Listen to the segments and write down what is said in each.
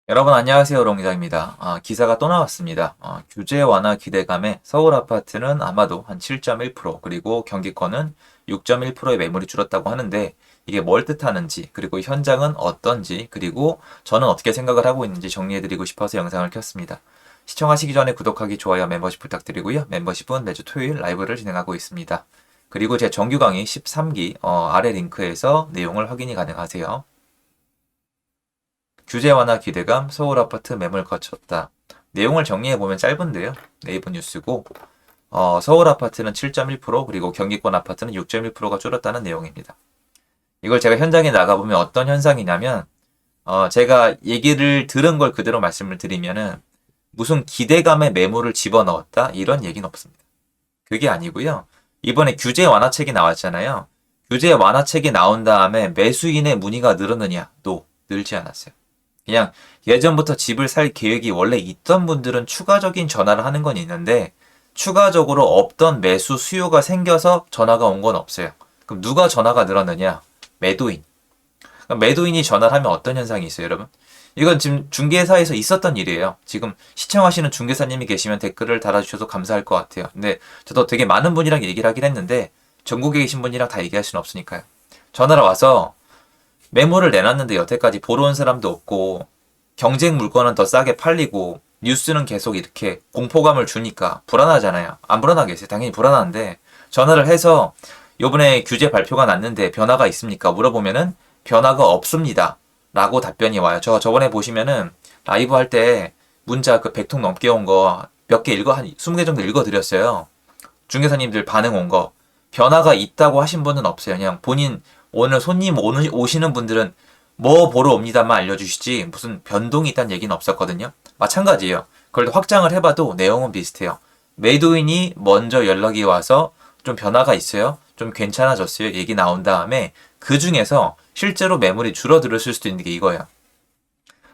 여러분 안녕하세요. 롱기자입니다. 기사가 또 나왔습니다. 규제 완화 기대감에 서울 아파트는 아마도 한 7.1% 그리고 경기권은 6.1%의 매물이 줄었다고 하는데 이게 뭘 뜻하는지 그리고 현장은 어떤지 그리고 저는 어떻게 생각을 하고 있는지 정리해드리고 싶어서 영상을 켰습니다. 시청하시기 전에 구독하기, 좋아요, 멤버십 부탁드리고요. 멤버십은 매주 토요일 라이브를 진행하고 있습니다. 그리고 제 정규 강의 13기 아래 링크에서 내용을 확인이 가능하세요. 규제 완화 기대감, 서울 아파트 매물 거쳤다. 내용을 정리해보면 짧은데요. 네이버 뉴스고, 서울 아파트는 7.1% 그리고 경기권 아파트는 6.1%가 줄었다는 내용입니다. 이걸 제가 현장에 나가보면 어떤 현상이냐면, 제가 얘기를 들은 걸 그대로 말씀을 드리면은, 무슨 기대감에 매물을 집어넣었다? 이런 얘기는 없습니다. 그게 아니고요. 이번에 규제 완화책이 나왔잖아요. 규제 완화책이 나온 다음에 매수인의 문의가 늘었느냐? 늘지 않았어요. 그냥 예전부터 집을 살 계획이 원래 있던 분들은 추가적인 전화를 하는 건 있는데 추가적으로 없던 매수 수요가 생겨서 전화가 온 건 없어요. 그럼 누가 전화가 늘었느냐? 매도인. 그럼 매도인이 전화를 하면 어떤 현상이 있어요, 여러분? 이건 지금 중개사에서 있었던 일이에요. 지금 시청하시는 중개사님이 계시면 댓글을 달아주셔서 감사할 것 같아요. 근데 저도 되게 많은 분이랑 얘기를 하긴 했는데 전국에 계신 분이랑 다 얘기할 수는 없으니까요. 전화를 와서 매물을 내놨는데 여태까지 보러 온 사람도 없고 경쟁 물건은 더 싸게 팔리고 뉴스는 계속 이렇게 공포감을 주니까 불안하잖아요. 안 불안하겠어요? 당연히 불안한데 전화를 해서 요번에 규제 발표가 났는데 변화가 있습니까? 물어보면은 변화가 없습니다. 라고 답변이 와요. 저번에 보시면은 라이브 할 때 문자 그 100통 넘게 온 거 몇 개 한 20개 정도 읽어드렸어요. 중개사님들 반응 온 거. 변화가 있다고 하신 분은 없어요. 그냥 본인 오늘 손님 오시는 분들은 뭐 보러 옵니다만 알려주시지 무슨 변동이 있다는 얘기는 없었거든요. 마찬가지예요. 그걸 확장을 해봐도 내용은 비슷해요. 매도인이 먼저 연락이 와서 좀 변화가 있어요. 좀 괜찮아졌어요. 얘기 나온 다음에 그 중에서 실제로 매물이 줄어들었을 수도 있는 게 이거예요.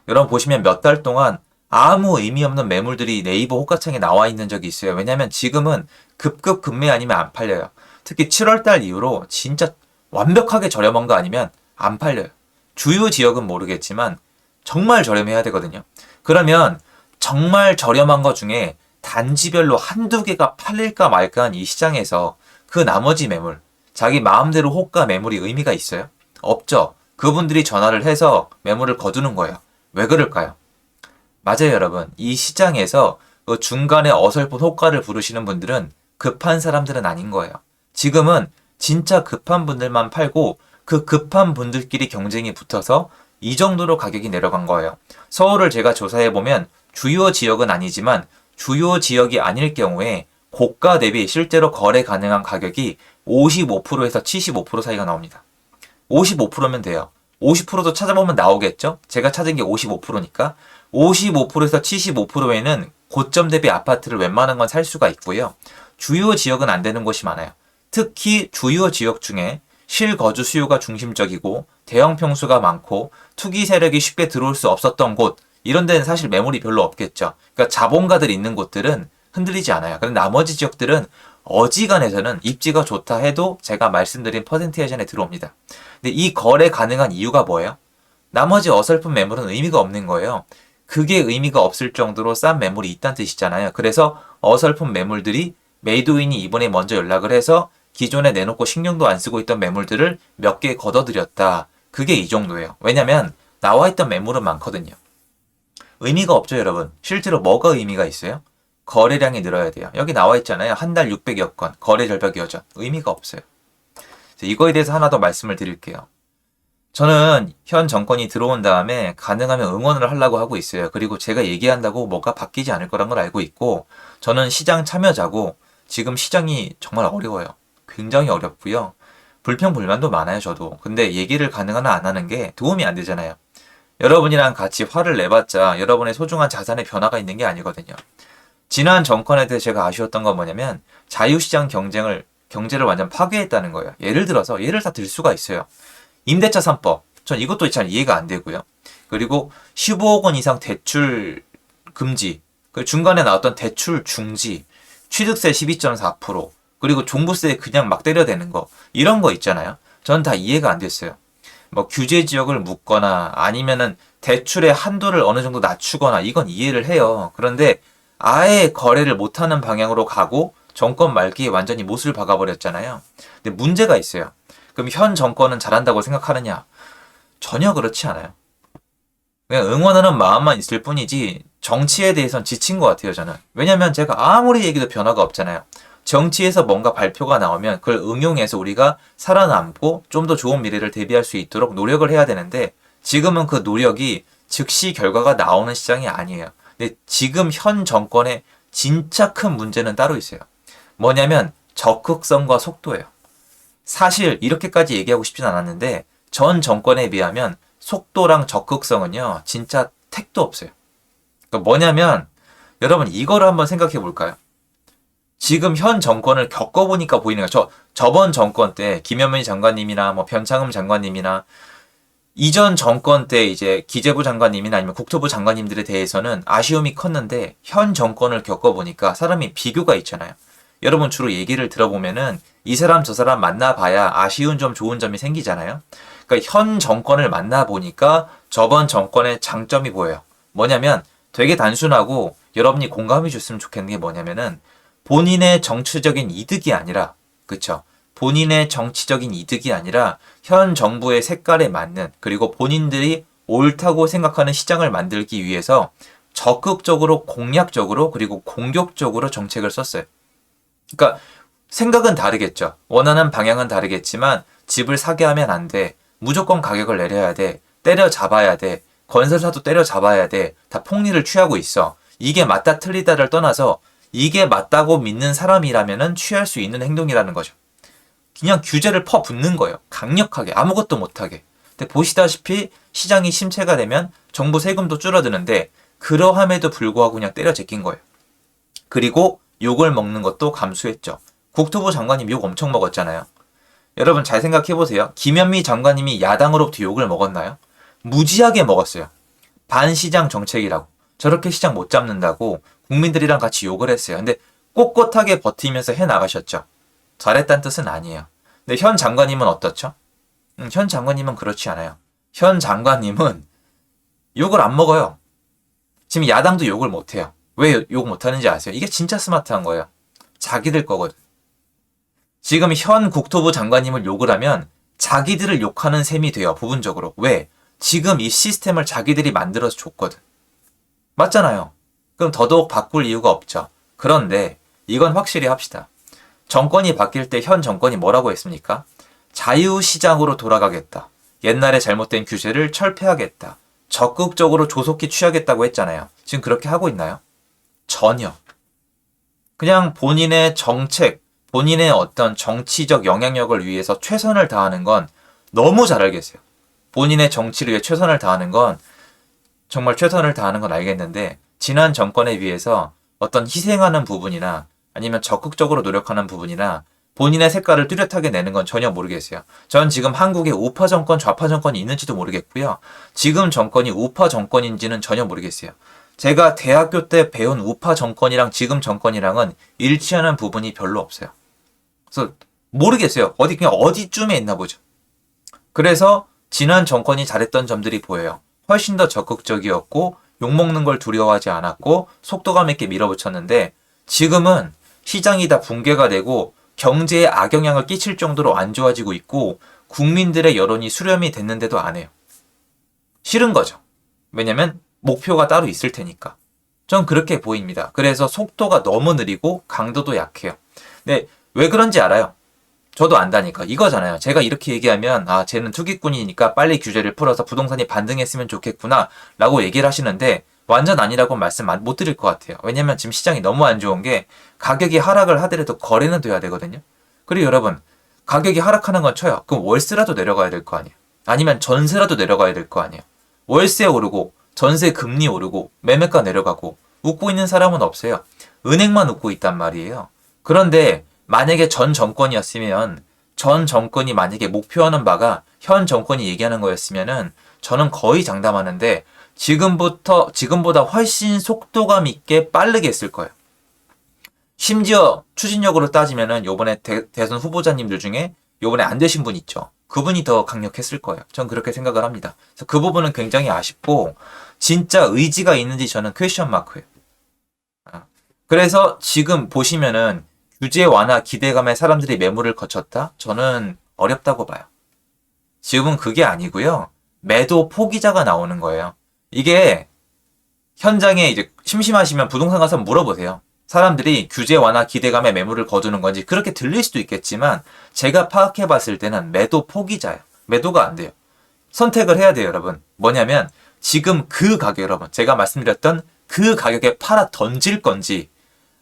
여러분 보시면 몇 달 동안 아무 의미 없는 매물들이 네이버 호가창에 나와 있는 적이 있어요. 왜냐하면 지금은 급급 급매 아니면 안 팔려요. 특히 7월달 이후로 진짜 완벽하게 저렴한 거 아니면 안 팔려요. 주요 지역은 모르겠지만 정말 저렴해야 되거든요. 그러면 정말 저렴한 거 중에 단지별로 한두 개가 팔릴까 말까 한 이 시장에서 그 나머지 매물, 자기 마음대로 호가 매물이 의미가 있어요? 없죠. 그분들이 전화를 해서 매물을 거두는 거예요. 왜 그럴까요? 맞아요, 여러분. 이 시장에서 그 중간에 어설픈 호가를 부르시는 분들은 급한 사람들은 아닌 거예요. 지금은 진짜 급한 분들만 팔고 그 급한 분들끼리 경쟁이 붙어서 이 정도로 가격이 내려간 거예요. 서울을 제가 조사해보면 주요 지역은 아니지만 주요 지역이 아닐 경우에 고가 대비 실제로 거래 가능한 가격이 55%에서 75% 사이가 나옵니다. 55%면 돼요. 50%도 찾아보면 나오겠죠? 제가 찾은 게 55%니까 55%에서 75%에는 고점 대비 아파트를 웬만한 건 살 수가 있고요. 주요 지역은 안 되는 곳이 많아요. 특히 주요 지역 중에 실거주 수요가 중심적이고 대형 평수가 많고 투기 세력이 쉽게 들어올 수 없었던 곳, 이런 데는 사실 매물이 별로 없겠죠. 그러니까 자본가들이 있는 곳들은 흔들리지 않아요. 그런데 나머지 지역들은 어지간해서는 입지가 좋다 해도 제가 말씀드린 퍼센티지 안에 들어옵니다. 근데 이 거래 가능한 이유가 뭐예요? 나머지 어설픈 매물은 의미가 없는 거예요. 그게 의미가 없을 정도로 싼 매물이 있다는 뜻이잖아요. 그래서 어설픈 매물들이 매도인이 이번에 먼저 연락을 해서 기존에 내놓고 신경도 안 쓰고 있던 매물들을 몇 개 걷어들였다. 그게 이 정도예요. 왜냐면 나와 있던 매물은 많거든요. 의미가 없죠, 여러분. 실제로 뭐가 의미가 있어요? 거래량이 늘어야 돼요. 여기 나와 있잖아요. 한 달 600여 건, 거래 절벽 여전. 의미가 없어요. 이거에 대해서 하나 더 말씀을 드릴게요. 저는 현 정권이 들어온 다음에 가능하면 응원을 하려고 하고 있어요. 그리고 제가 얘기한다고 뭐가 바뀌지 않을 거란 걸 알고 있고, 저는 시장 참여자고, 지금 시장이 정말 어려워요. 굉장히 어렵고요. 불평불만도 많아요, 저도. 근데 얘기를 가능하나 안 하는 게 도움이 안 되잖아요. 여러분이랑 같이 화를 내봤자 여러분의 소중한 자산에 변화가 있는 게 아니거든요. 지난 정권에 대해 제가 아쉬웠던 건 뭐냐면 자유시장 경제를 완전 파괴했다는 거예요. 예를 다 들 수가 있어요. 임대차 3법. 전 이것도 잘 이해가 안 되고요. 그리고 15억 원 이상 대출 금지. 그 중간에 나왔던 대출 중지. 취득세 12.4%. 그리고 종부세 그냥 막 때려대는 거. 이런 거 있잖아요. 전 다 이해가 안 됐어요. 뭐 규제 지역을 묶거나 아니면은 대출의 한도를 어느 정도 낮추거나 이건 이해를 해요. 그런데 아예 거래를 못하는 방향으로 가고 정권 말기에 완전히 못을 박아버렸잖아요. 근데 문제가 있어요. 그럼 현 정권은 잘한다고 생각하느냐? 전혀 그렇지 않아요. 그냥 응원하는 마음만 있을 뿐이지 정치에 대해서는 지친 것 같아요, 저는. 왜냐면 제가 아무리 얘기도 변화가 없잖아요. 정치에서 뭔가 발표가 나오면 그걸 응용해서 우리가 살아남고 좀 더 좋은 미래를 대비할 수 있도록 노력을 해야 되는데 지금은 그 노력이 즉시 결과가 나오는 시장이 아니에요. 근데 지금 현 정권의 진짜 큰 문제는 따로 있어요. 뭐냐면 적극성과 속도예요. 사실 이렇게까지 얘기하고 싶진 않았는데 전 정권에 비하면 속도랑 적극성은요 진짜 택도 없어요. 그러니까 뭐냐면 여러분 이거를 한번 생각해 볼까요? 지금 현 정권을 겪어보니까 보이는 거죠. 저번 정권 때 김현미 장관님이나 뭐 변창흠 장관님이나 이전 정권 때 이제 기재부 장관님이나 아니면 국토부 장관님들에 대해서는 아쉬움이 컸는데 현 정권을 겪어보니까 사람이 비교가 있잖아요. 여러분 주로 얘기를 들어보면은 이 사람 저 사람 만나봐야 아쉬운 점 좋은 점이 생기잖아요. 그러니까 현 정권을 만나보니까 저번 정권의 장점이 보여요. 뭐냐면 되게 단순하고 여러분이 공감해 줬으면 좋겠는 게 뭐냐면은 본인의 정치적인 이득이 아니라 그쵸? 본인의 정치적인 이득이 아니라 현 정부의 색깔에 맞는 그리고 본인들이 옳다고 생각하는 시장을 만들기 위해서 적극적으로 공약적으로 그리고 공격적으로 정책을 썼어요. 그러니까 생각은 다르겠죠. 원하는 방향은 다르겠지만 집을 사게 하면 안 돼. 무조건 가격을 내려야 돼. 때려잡아야 돼. 건설사도 때려잡아야 돼. 다 폭리를 취하고 있어. 이게 맞다 틀리다를 떠나서 이게 맞다고 믿는 사람이라면은 취할 수 있는 행동이라는 거죠. 그냥 규제를 퍼붓는 거예요. 강력하게 아무것도 못하게. 근데 보시다시피 시장이 침체가 되면 정부 세금도 줄어드는데 그러함에도 불구하고 그냥 때려 제낀 거예요. 그리고 욕을 먹는 것도 감수했죠. 국토부 장관님 욕 엄청 먹었잖아요. 여러분 잘 생각해보세요. 김현미 장관님이 야당으로부터 욕을 먹었나요? 무지하게 먹었어요. 반시장 정책이라고. 저렇게 시장 못 잡는다고 국민들이랑 같이 욕을 했어요. 근데 꼿꼿하게 버티면서 해나가셨죠. 잘했다는 뜻은 아니에요. 근데 현 장관님은 어떻죠? 현 장관님은 그렇지 않아요. 현 장관님은 욕을 안 먹어요. 지금 야당도 욕을 못해요. 왜 욕 못하는지 아세요? 이게 진짜 스마트한 거예요. 자기들 거거든. 지금 현 국토부 장관님을 욕을 하면 자기들을 욕하는 셈이 돼요. 부분적으로. 왜? 지금 이 시스템을 자기들이 만들어서 줬거든. 맞잖아요. 그럼 더더욱 바꿀 이유가 없죠. 그런데 이건 확실히 합시다. 정권이 바뀔 때 현 정권이 뭐라고 했습니까? 자유시장으로 돌아가겠다. 옛날에 잘못된 규제를 철폐하겠다. 적극적으로 조속히 취하겠다고 했잖아요. 지금 그렇게 하고 있나요? 전혀. 그냥 본인의 정책, 본인의 어떤 정치적 영향력을 위해서 최선을 다하는 건 너무 잘 알겠어요. 본인의 정치를 위해 최선을 다하는 건 정말 최선을 다하는 건 알겠는데 지난 정권에 비해서 어떤 희생하는 부분이나 아니면 적극적으로 노력하는 부분이나 본인의 색깔을 뚜렷하게 내는 건 전혀 모르겠어요. 전 지금 한국에 우파 정권, 좌파 정권이 있는지도 모르겠고요. 지금 정권이 우파 정권인지는 전혀 모르겠어요. 제가 대학교 때 배운 우파 정권이랑 지금 정권이랑은 일치하는 부분이 별로 없어요. 그래서 모르겠어요. 그냥 어디쯤에 있나 보죠. 그래서 지난 정권이 잘했던 점들이 보여요. 훨씬 더 적극적이었고 욕먹는 걸 두려워하지 않았고 속도감 있게 밀어붙였는데 지금은 시장이 다 붕괴가 되고 경제에 악영향을 끼칠 정도로 안 좋아지고 있고 국민들의 여론이 수렴이 됐는데도 안 해요. 싫은 거죠. 왜냐면 목표가 따로 있을 테니까. 전 그렇게 보입니다. 그래서 속도가 너무 느리고 강도도 약해요. 근데 왜 그런지 알아요? 저도 안다니까. 이거잖아요. 제가 이렇게 얘기하면 아 쟤는 투기꾼이니까 빨리 규제를 풀어서 부동산이 반등했으면 좋겠구나 라고 얘기를 하시는데 완전 아니라고 말씀 못 드릴 것 같아요. 왜냐면 지금 시장이 너무 안 좋은 게 가격이 하락을 하더라도 거래는 돼야 되거든요. 그리고 여러분 가격이 하락하는 건 쳐요. 그럼 월세라도 내려가야 될 거 아니에요. 아니면 전세라도 내려가야 될 거 아니에요. 월세 오르고 전세 금리 오르고 매매가 내려가고 웃고 있는 사람은 없어요. 은행만 웃고 있단 말이에요. 그런데 만약에 전 정권이었으면 전 정권이 만약에 목표하는 바가 현 정권이 얘기하는 거였으면은 저는 거의 장담하는데 지금보다 훨씬 속도감 있게 빠르게 했을 거예요. 심지어 추진력으로 따지면은 요번에 대선 후보자님들 중에 요번에 안 되신 분 있죠. 그분이 더 강력했을 거예요. 전 그렇게 생각을 합니다. 그래서 그 부분은 굉장히 아쉽고 진짜 의지가 있는지 저는 퀘스천 마크예요. 그래서 지금 보시면은 규제 완화 기대감에 사람들이 매물을 거쳤다? 저는 어렵다고 봐요. 지금은 그게 아니고요. 매도 포기자가 나오는 거예요. 이게 현장에 이제 심심하시면 부동산 가서 물어보세요. 사람들이 규제 완화 기대감에 매물을 거두는 건지 그렇게 들릴 수도 있겠지만 제가 파악해 봤을 때는 매도 포기자예요. 매도가 안 돼요. 선택을 해야 돼요, 여러분. 뭐냐면 지금 그 가격, 여러분. 제가 말씀드렸던 그 가격에 팔아 던질 건지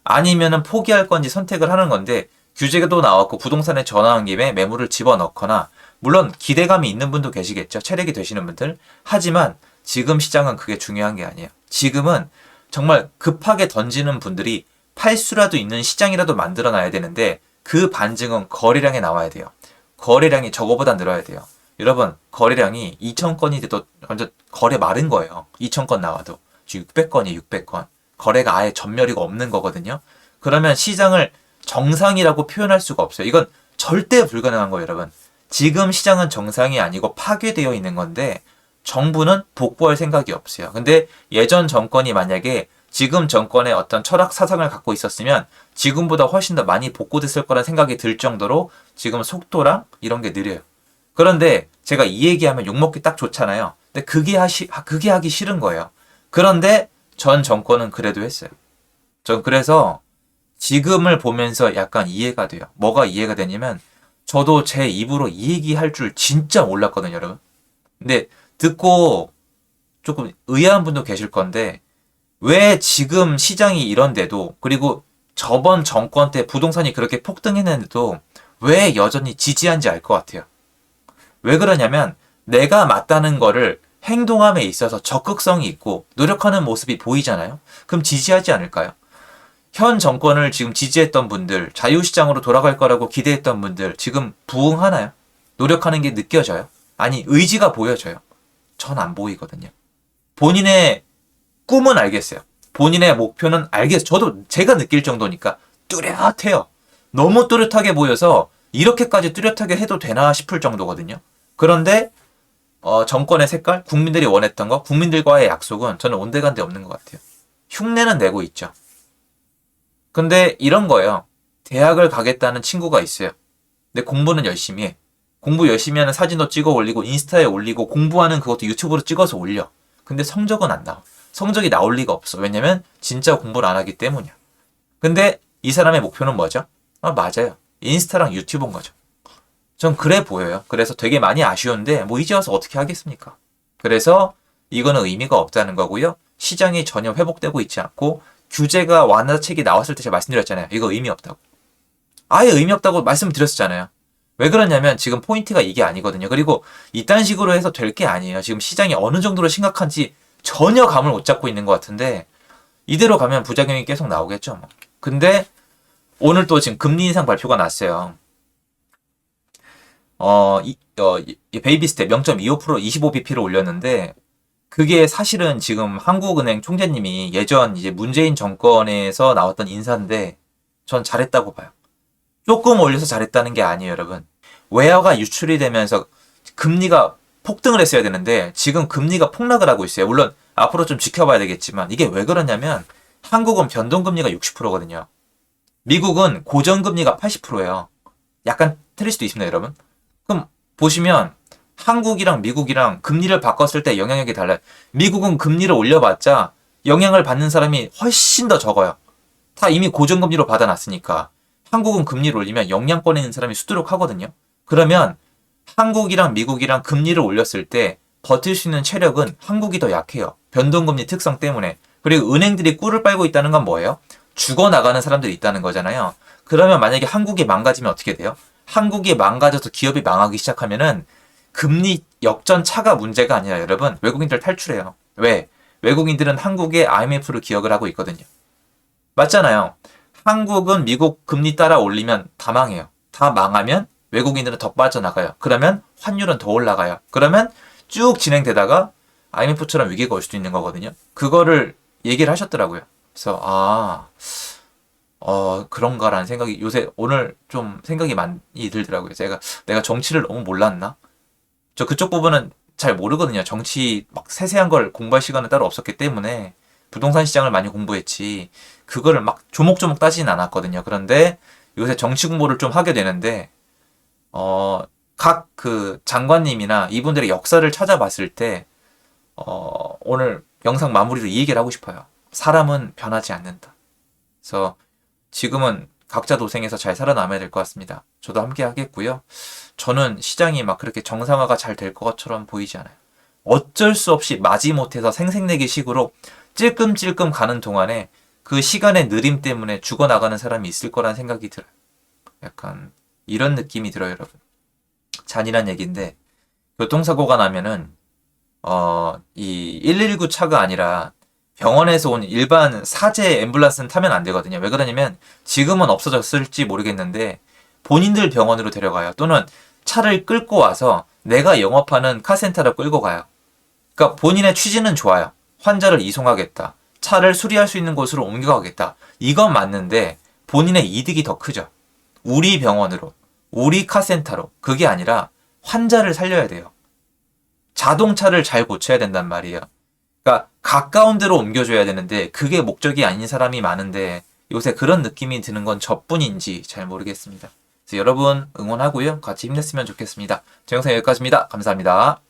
아니면은 포기할 건지 선택을 하는 건데 규제도 나왔고 부동산에 전화한 김에 매물을 집어넣거나 물론 기대감이 있는 분도 계시겠죠. 체력이 되시는 분들. 하지만 지금 시장은 그게 중요한 게 아니에요. 지금은 정말 급하게 던지는 분들이 팔 수라도 있는 시장이라도 만들어 놔야 되는데 그 반증은 거래량에 나와야 돼요. 거래량이 저거보다 늘어야 돼요. 여러분 거래량이 2,000건이 돼도 완전 거래 마른 거예요. 2,000건 나와도. 지금 600건이 600건. 거래가 아예 전멸이가 없는 거거든요. 그러면 시장을 정상이라고 표현할 수가 없어요. 이건 절대 불가능한 거예요, 여러분. 지금 시장은 정상이 아니고 파괴되어 있는 건데 정부는 복구할 생각이 없어요. 근데 예전 정권이 만약에 지금 정권의 어떤 철학 사상을 갖고 있었으면 지금보다 훨씬 더 많이 복구됐을 거란 생각이 들 정도로 지금 속도랑 이런 게 느려요. 그런데 제가 이 얘기하면 욕먹기 딱 좋잖아요. 근데 그게 하기 싫은 거예요. 그런데 전 정권은 그래도 했어요. 전 그래서 지금을 보면서 약간 이해가 돼요. 뭐가 이해가 되냐면 저도 제 입으로 이 얘기할 줄 진짜 몰랐거든요, 여러분. 근데 듣고 조금 의아한 분도 계실 건데 왜 지금 시장이 이런데도 그리고 저번 정권 때 부동산이 그렇게 폭등했는데도 왜 여전히 지지한지 알 것 같아요. 왜 그러냐면 내가 맞다는 거를 행동함에 있어서 적극성이 있고 노력하는 모습이 보이잖아요. 그럼 지지하지 않을까요? 현 정권을 지금 지지했던 분들, 자유시장으로 돌아갈 거라고 기대했던 분들 지금 부응하나요? 노력하는 게 느껴져요? 아니 의지가 보여져요? 전 안 보이거든요. 본인의 꿈은 알겠어요. 본인의 목표는 알겠어요. 저도 제가 느낄 정도니까 뚜렷해요. 너무 뚜렷하게 보여서 이렇게까지 뚜렷하게 해도 되나 싶을 정도거든요. 그런데 정권의 색깔, 국민들이 원했던 거, 국민들과의 약속은 저는 온데간데 없는 것 같아요. 흉내는 내고 있죠. 근데 이런 거예요. 대학을 가겠다는 친구가 있어요. 근데 공부는 열심히 해. 공부 열심히 하는 사진도 찍어 올리고 인스타에 올리고 공부하는 그것도 유튜브로 찍어서 올려. 근데 성적은 안 나와. 성적이 나올 리가 없어. 왜냐면 진짜 공부를 안 하기 때문이야. 근데 이 사람의 목표는 뭐죠? 맞아요. 인스타랑 유튜브인 거죠. 전 그래 보여요. 그래서 되게 많이 아쉬운데 뭐 이제 와서 어떻게 하겠습니까? 그래서 이거는 의미가 없다는 거고요. 시장이 전혀 회복되고 있지 않고 규제가 완화책이 나왔을 때 제가 말씀드렸잖아요. 이거 의미 없다고. 아예 의미 없다고 말씀드렸었잖아요. 왜 그러냐면 지금 포인트가 이게 아니거든요. 그리고 이딴 식으로 해서 될 게 아니에요. 지금 시장이 어느 정도로 심각한지 전혀 감을 못 잡고 있는 것 같은데 이대로 가면 부작용이 계속 나오겠죠. 뭐. 근데 오늘 또 지금 금리 인상 발표가 났어요. 베이비 스텝 0.25% 25bp를 올렸는데 그게 사실은 지금 한국은행 총재님이 예전 이제 문재인 정권에서 나왔던 인사인데 전 잘했다고 봐요. 조금 올려서 잘했다는 게 아니에요, 여러분. 외화가 유출이 되면서 금리가 폭등을 했어야 되는데 지금 금리가 폭락을 하고 있어요. 물론 앞으로 좀 지켜봐야 되겠지만 이게 왜 그러냐면 한국은 변동금리가 60%거든요. 미국은 고정금리가 80%예요. 약간 틀릴 수도 있습니다, 여러분. 그럼 보시면 한국이랑 미국이랑 금리를 바꿨을 때 영향력이 달라요. 미국은 금리를 올려봤자 영향을 받는 사람이 훨씬 더 적어요. 다 이미 고정금리로 받아놨으니까. 한국은 금리를 올리면 영향권에 있는 사람이 수두룩하거든요. 그러면 한국이랑 미국이랑 금리를 올렸을 때 버틸 수 있는 체력은 한국이 더 약해요. 변동금리 특성 때문에. 그리고 은행들이 꿀을 빨고 있다는 건 뭐예요? 죽어나가는 사람들이 있다는 거잖아요. 그러면 만약에 한국이 망가지면 어떻게 돼요? 한국이 망가져서 기업이 망하기 시작하면은 금리 역전 차가 문제가 아니라 여러분 외국인들 탈출해요. 왜? 외국인들은 한국의 IMF를 기억을 하고 있거든요. 맞잖아요. 한국은 미국 금리 따라 올리면 다 망해요. 다 망하면 외국인들은 더 빠져나가요. 그러면 환율은 더 올라가요. 그러면 쭉 진행되다가 IMF처럼 위기가 올 수도 있는 거거든요. 그거를 얘기를 하셨더라고요. 그래서 그런가라는 생각이 요새 오늘 좀 생각이 많이 들더라고요. 내가 정치를 너무 몰랐나? 저 그쪽 부분은 잘 모르거든요. 정치 막 세세한 걸 공부할 시간은 따로 없었기 때문에 부동산 시장을 많이 공부했지 그거를 막 조목조목 따지진 않았거든요. 그런데 요새 정치 공부를 좀 하게 되는데 각 그 장관님이나 이분들의 역사를 찾아봤을 때 오늘 영상 마무리로 이 얘기를 하고 싶어요. 사람은 변하지 않는다. 그래서 지금은 각자 도생해서 잘 살아남아야 될 것 같습니다. 저도 함께 하겠고요. 저는 시장이 막 그렇게 정상화가 잘 될 것처럼 보이지 않아요. 어쩔 수 없이 마지못해서 생색내기 식으로 찔끔찔끔 가는 동안에 그 시간의 느림 때문에 죽어나가는 사람이 있을 거란 생각이 들어요. 약간 이런 느낌이 들어요, 여러분. 잔인한 얘기인데 교통사고가 나면은 이 119 차가 아니라 병원에서 온 일반 사제 앰뷸런스는 타면 안 되거든요. 왜 그러냐면 지금은 없어졌을지 모르겠는데 본인들 병원으로 데려가요. 또는 차를 끌고 와서 내가 영업하는 카센터로 끌고 가요. 그러니까 본인의 취지는 좋아요. 환자를 이송하겠다. 차를 수리할 수 있는 곳으로 옮겨가겠다. 이건 맞는데 본인의 이득이 더 크죠. 우리 병원으로, 우리 카센터로. 그게 아니라 환자를 살려야 돼요. 자동차를 잘 고쳐야 된단 말이에요. 그러니까 가까운 데로 옮겨줘야 되는데 그게 목적이 아닌 사람이 많은데 요새 그런 느낌이 드는 건 저뿐인지 잘 모르겠습니다. 그래서 여러분 응원하고요. 같이 힘냈으면 좋겠습니다. 제 영상 여기까지입니다. 감사합니다.